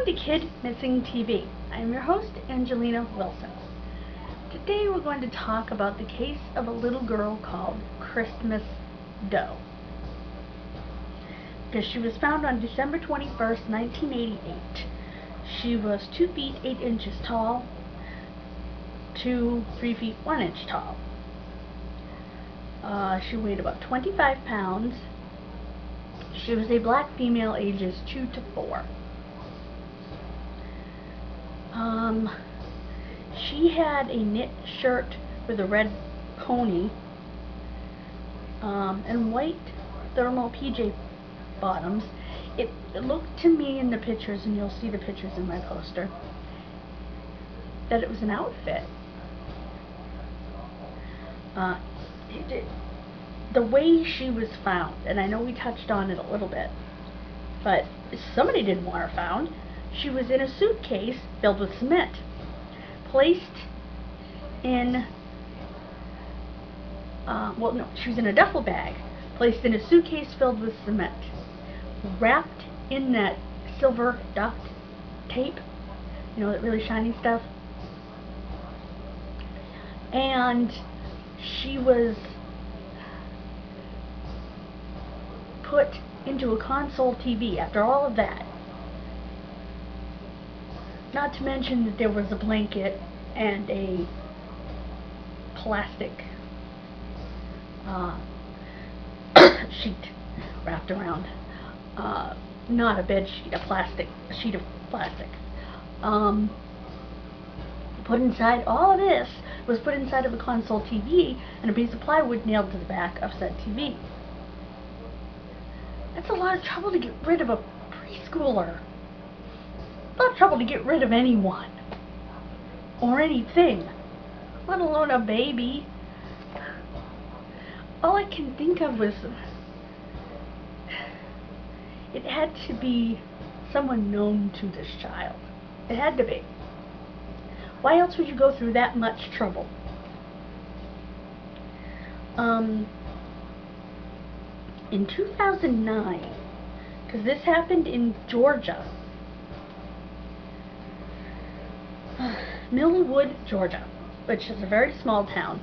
Welcome to Kidmissing TV. I'm your host, Angelina Wilson. Today we're going to talk about the case of a little girl called Christmas Doe. Because she was found on December 21st, 1988. She was 2 feet 8 inches tall to 3 feet 1 inch tall. She weighed about 25 pounds. She was a black female ages 2 to 4. She had a knit shirt with a red pony and white thermal PJ bottoms. It looked to me in the pictures, and you'll see the pictures in my poster, that it was an outfit. The way she was found, and I know we touched on it a little bit, but somebody didn't want her found. She was in a suitcase filled with cement, placed in, she was in a duffel bag, placed in a suitcase filled with cement, wrapped in that silver duct tape, that really shiny stuff, and she was put into a console TV after all of that. Not to mention that there was a blanket and a plastic sheet wrapped around. Not a bed sheet, a sheet of plastic. Put inside, all of this was put inside of a console TV and a piece of plywood nailed to the back of said TV. That's a lot of trouble to get rid of a preschooler. A lot of trouble to get rid of anyone or anything, let alone a baby. All I can think of was it had to be someone known to this child. It had to be. Why else would you go through that much trouble? In 2009, because this happened in Georgia, Millwood, Georgia, which is a very small town.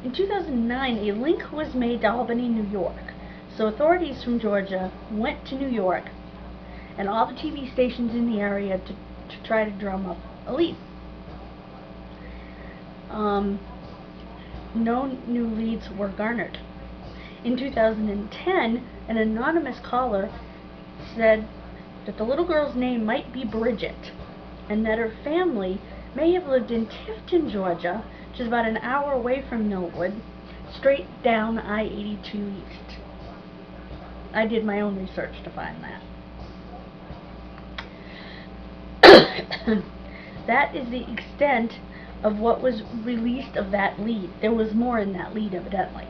In 2009, a link was made to Albany, New York. So authorities from Georgia went to New York and all the TV stations in the area to try to drum up a lead. No new leads were garnered. In 2010, an anonymous caller said that the little girl's name might be Bridget, and that her family may have lived in Tifton, Georgia, which is about an hour away from Millwood, straight down I-82 East. I did my own research to find that. That is the extent of what was released of that lead. There was more in that lead, evidently.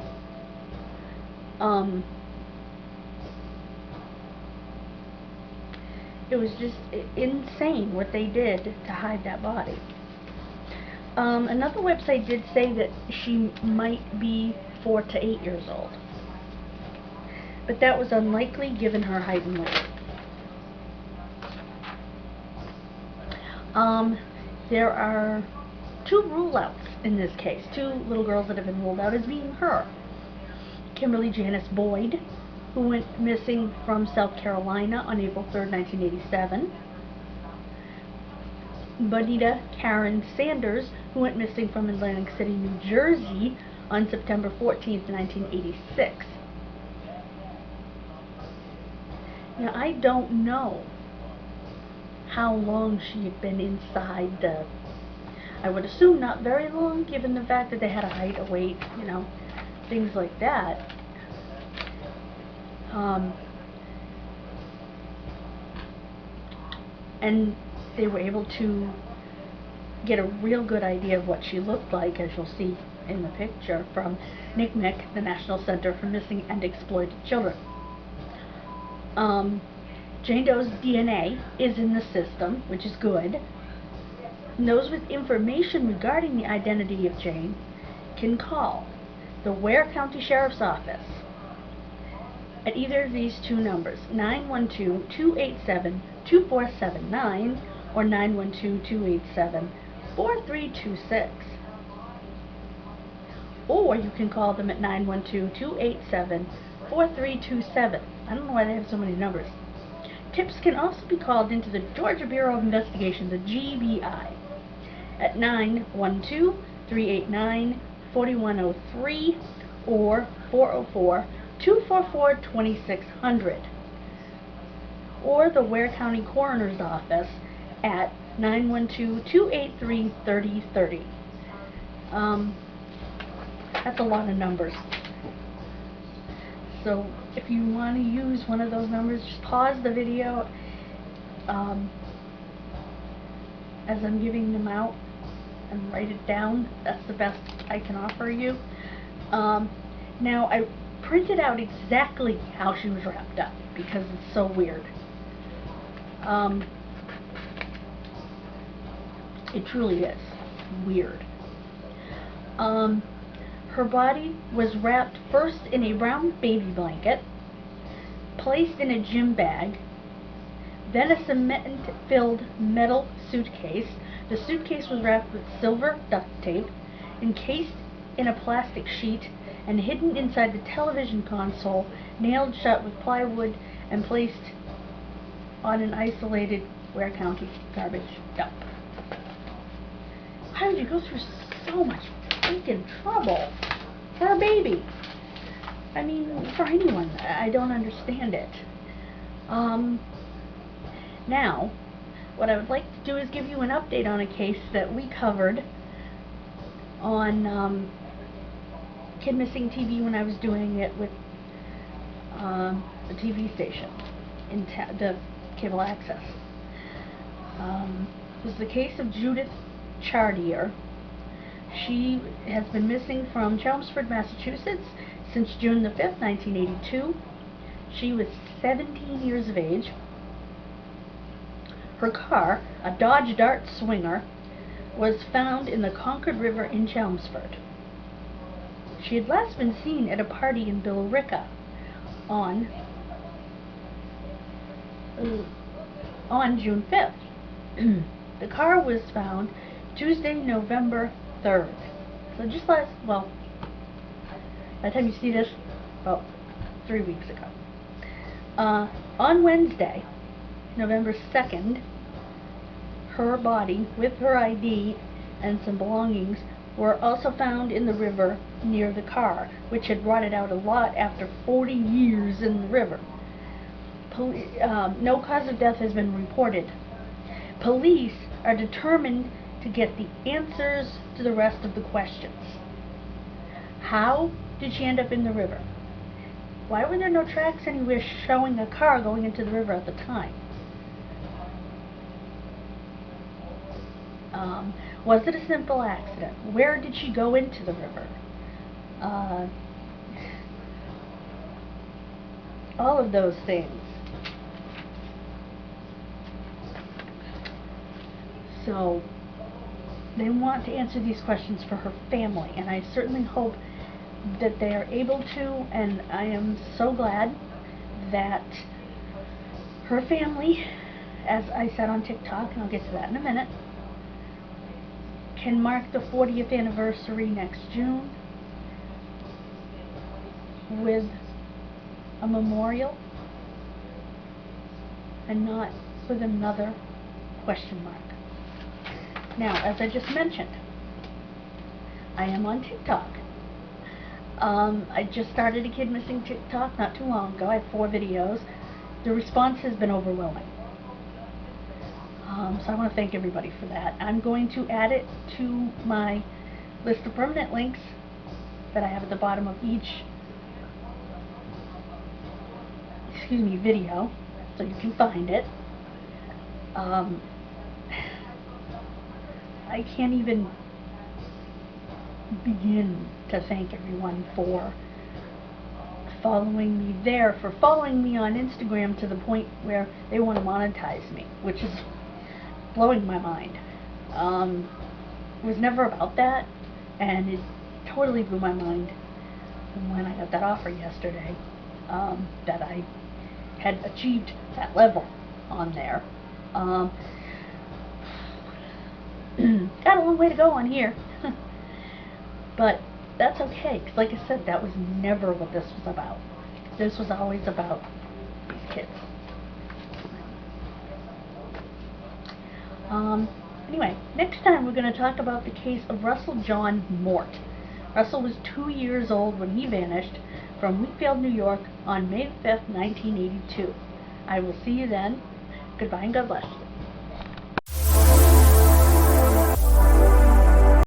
It was just insane what they did to hide that body. Another website did say that she might be 4 to 8 years old, but that was unlikely given her height and weight. There are 2 rule-outs in this case, 2 little girls that have been ruled out as being her. Kimberly Janice Boyd, who went missing from South Carolina on April 3rd, 1987. Bonita Karen Sanders, who went missing from Atlantic City, New Jersey on September 14th, 1986. Now, I don't know how long she had been inside the... I would assume not very long, given the fact that they had a height, a weight, things like that. And they were able to get a real good idea of what she looked like, as you'll see in the picture, from NCMEC, the National Center for Missing and Exploited Children. Jane Doe's DNA is in the system, which is good. And those with information regarding the identity of Jane can call the Ware County Sheriff's Office at either of these two numbers, 912-287-2479 or 912-287-4326. Or you can call them at 912-287-4327. I don't know why they have so many numbers. Tips can also be called into the Georgia Bureau of Investigation, the GBI, at 912-389-4103 or 404-244-2600, or the Ware County Coroner's Office at 912-283-3030. That's a lot of numbers. So if you want to use one of those numbers, just pause the video as I'm giving them out and write it down. That's the best I can offer you. Now I printed out exactly how she was wrapped up because it's so weird. It truly is weird. Her body was wrapped first in a brown baby blanket, placed in a gym bag, then a cement-filled metal suitcase. The suitcase was wrapped with silver duct tape, encased in a plastic sheet, and hidden inside the television console, nailed shut with plywood, and placed on an isolated Ware County garbage dump. How did you go through so much freaking trouble for a baby? I mean, for anyone. I don't understand it. Now, what I would like to do is give you an update on a case that we covered on Kidmissing TV when I was doing it with the TV station in the cable access. It was the case of Judith Chartier. She has been missing from Chelmsford, Massachusetts since June the 5th, 1982. She was 17 years of age. Her car, a Dodge Dart Swinger, was found in the Concord River in Chelmsford. She had last been seen at a party in Billerica on June 5th. The car was found Tuesday, November 3rd. So just by the time you see this, about 3 weeks ago. On Wednesday, November 2nd, her body with her ID and some belongings were also found in the river near the car, which had rotted out a lot after 40 years in the river. No cause of death has been reported. Police are determined to get the answers to the rest of the questions. How did she end up in the river? Why were there no tracks anywhere showing a car going into the river at the time? Was it a simple accident? Where did she go into the river? All of those things. So they want to answer these questions for her family, and I certainly hope that they are able to, and I am so glad that her family, as I said on TikTok, and I'll get to that in a minute, can mark the 40th anniversary next June with a memorial and not with another question mark. Now, as I just mentioned, I am on TikTok. I just started a Kidmissing TikTok not too long ago. I have 4 videos. The response has been overwhelming. So I want to thank everybody for that. I'm going to add it to my list of permanent links that I have at the bottom of each video, so you can find it. I can't even begin to thank everyone for following me there, for following me on Instagram to the point where they want to monetize me, which is blowing my mind. It was never about that, and it totally blew my mind when I got that offer yesterday. that I had achieved that level on there. Got a long way to go on here. But that's okay, because like I said, that was never what this was about. This was always about these kids. Anyway, next time we're going to talk about the case of Russell John Mort. Russell was 2 years old when he vanished from Wheatfield, New York on May 5th, 1982. I will see you then. Goodbye and God bless.